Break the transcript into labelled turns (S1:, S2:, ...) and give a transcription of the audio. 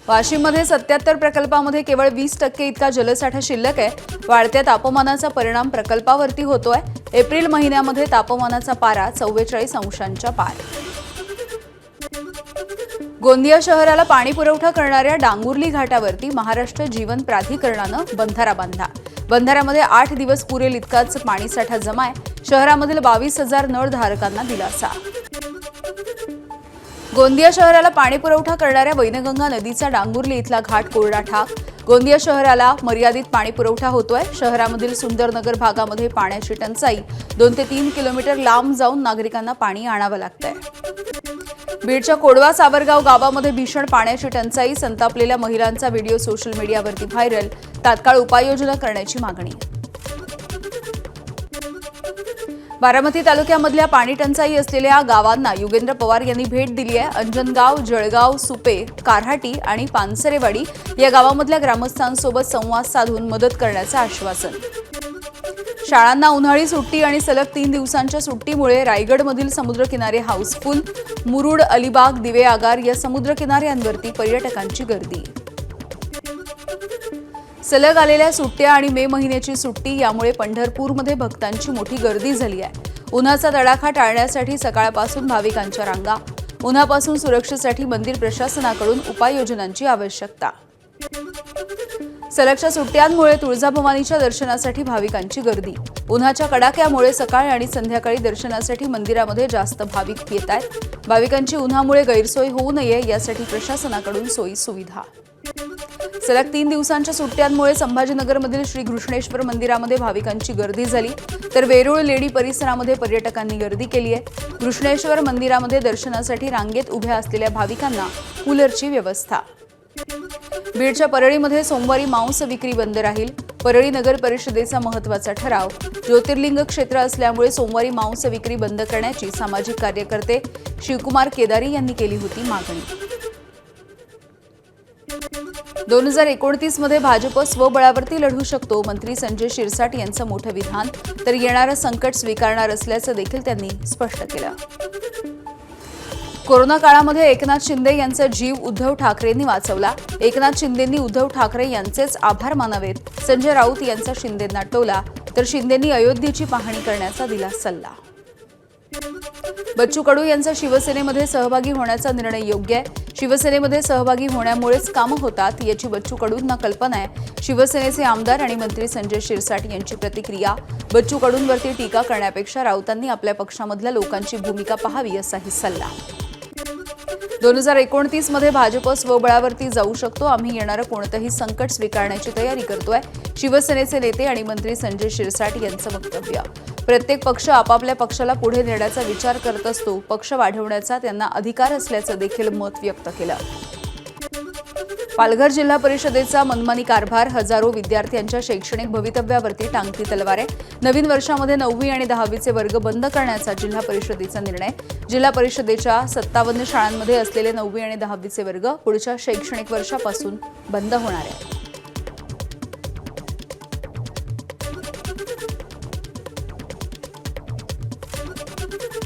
S1: वाशिममध्ये 77 प्रकल्पामध्ये केवळ 20% इतका जलसाठा शिल्लक आहे। वाढत्या तापमानाचा परिणाम प्रकल्पावरती होतोय। एप्रिल महिन्यामध्ये तापमानाचा पारा 44 अंशांच्या पार। गोंदिया शहराला पाणी पुरवठा करणाऱ्या डांगुर्ली घाटावरती महाराष्ट्र जीवन प्राधिकरणानं बंधारा बांधला। बंधाऱ्यामध्ये 8 दिवस पुरेल इतकाच पाणीसाठा जमा आहे। शहरामधील 22,000 नळधारकांना दिलासा। गोंदिया शहराला पाणी पुरवठा करणाऱ्या वैनगंगा नदीचा डांगुर्ली इथला घाट कोरडा ठाक। गोंदिया शहराला मर्यादित पाणी पुरवठा होतोय। शहरामधील सुंदरनगर भागामध्ये पाण्याची टंचाई 2 ते 3 किलोमीटर लांब जाऊन नागरिकांना पाणी आणावं लागतंय। बीडच्या कोडवा सावरगाव गावामध्ये भीषण पाण्याची टंचाई। संतापलेल्या महिलांचा व्हिडिओ सोशल मीडियावरती व्हायरल। तात्काळ उपाययोजना करण्याची मागणी। बारामती तालुक्यामधल्या पाणी टंचाई असलेल्या गावांना युगेंद्र पवार यांनी भेट दिली आहे। अंजनगाव, जळगाव, सुपे, कारहाटी आणि पानसरेवाडी या गावांमधल्या ग्रामस्थांसोबत संवाद साधून मदत करण्याचं आश्वासन। शाळांना उन्हाळी सुट्टी आणि सलग 3 दिवसांच्या सुट्टीमुळे रायगडमधील समुद्रकिनारे हाऊसफुल। मुरुड, अलिबाग, दिवे आगार या समुद्रकिनाऱ्यांवरती पर्यटकांची गर्दी। सलग आलेल्या सुट्ट्या आणि मे महिन्याची सुट्टी यामुळे पंढरपूरमध्ये भक्तांची मोठी गर्दी झाली आहे। उन्हाचा तडाखा टाळण्यासाठी सकाळपासून भाविकांच्या रांगा। उन्हापासून सुरक्षेसाठी मंदिर प्रशासनाकडून उपाययोजनांची आवश्यकता। सलगच्या सुट्ट्यांमुळे तुळजाभवानीच्या दर्शनासाठी भाविकांची गर्दी। उन्हाच्या कडाक्यामुळे सकाळ आणि संध्याकाळी दर्शनासाठी मंदिरामध्ये जास्त भाविक येत आहेत। भाविकांची उन्हामुळे गैरसोय होऊ नये यासाठी प्रशासनाकडून सोयी सुविधा। सलग 3 दिवसांच्या सुट्ट्यांमुळे संभाजीनगरमधील श्री घृष्णेश्वर मंदिरामध्ये भाविकांची गर्दी झाली, तर वेरूळ लेडी परिसरामध्ये पर्यटकांनी गर्दी केली आहे। घृष्णेश्वर मंदिरामध्ये दर्शनासाठी रांगेत उभ्या असलेल्या भाविकांना कूलरची व्यवस्था। बीडच्या परळीमध्ये सोमवारी मांस विक्री बंद राहील। परळी नगर परिषदेचा महत्त्वाचा ठराव। ज्योतिर्लिंग क्षेत्र असल्यामुळे सोमवारी मांस विक्री बंद करण्याची सामाजिक कार्यकर्ते शिवकुमार केदारी यांनी केली होती मागणी। 2029 मध्ये भाजप स्वबळावरती लढू शकतो, मंत्री संजय शिरसाट यांचं मोठं विधान। तर येणारं संकट स्वीकारणार असल्याचं देखील त्यांनी स्पष्ट केलं। कोरोना काळामध्ये एकनाथ शिंदे यांचा जीव उद्धव ठाकरेंनी वाचवला। एकनाथ शिंदेंनी उद्धव ठाकरे यांचेच आभार मानावेत। संजय राऊत यांचा शिंदेंना टोला, तर शिंदेंनी अयोध्येची पाहणी करण्याचा दिला सल्ला। बच्चू कडू यांचा शिवसेनेमध्ये सहभागी होण्याचा निर्णय योग्य आहे। शिवसेनेमध्ये सहभागी होण्यामुळेच कामं होतात याची बच्चू कडूंना कल्पना आहे। शिवसेनेचे आमदार आणि मंत्री संजय शिरसाट यांची प्रतिक्रिया। बच्चू कडूंवरती टीका करण्यापेक्षा राऊतांनी आपल्या पक्षामधल्या लोकांची भूमिका पाहावी असाही सल्ला। 2029 मध्ये भाजप स्वबळावरती जाऊ शकतो, आम्ही येणारं कोणतंही संकट स्वीकारण्याची तयारी करतोय, शिवसेनेचे नेते आणि मंत्री संजय शिरसाट यांचं वक्तव्य। प्रत्येक पक्ष आपापल्या पक्षाला पुढे नेण्याचा विचार करत असतो, पक्ष वाढवण्याचा त्यांना अधिकार असल्याचं देखील मत व्यक्त केलं। पालघर जिल्हा परिषदेचा मनमानी कारभार, हजारो विद्यार्थ्यांच्या शैक्षणिक भवितव्यावरती टांगती तलवार आहे। नवीन वर्षामध्ये 9वी आणि 10वीचे वर्ग बंद करण्याचा जिल्हा परिषदेचा निर्णय। जिल्हा परिषदेच्या 57 शाळांमध्ये असलेले 9वी आणि 10वीचे वर्ग पुढच्या शैक्षणिक वर्षापासून बंद होणार आहेत।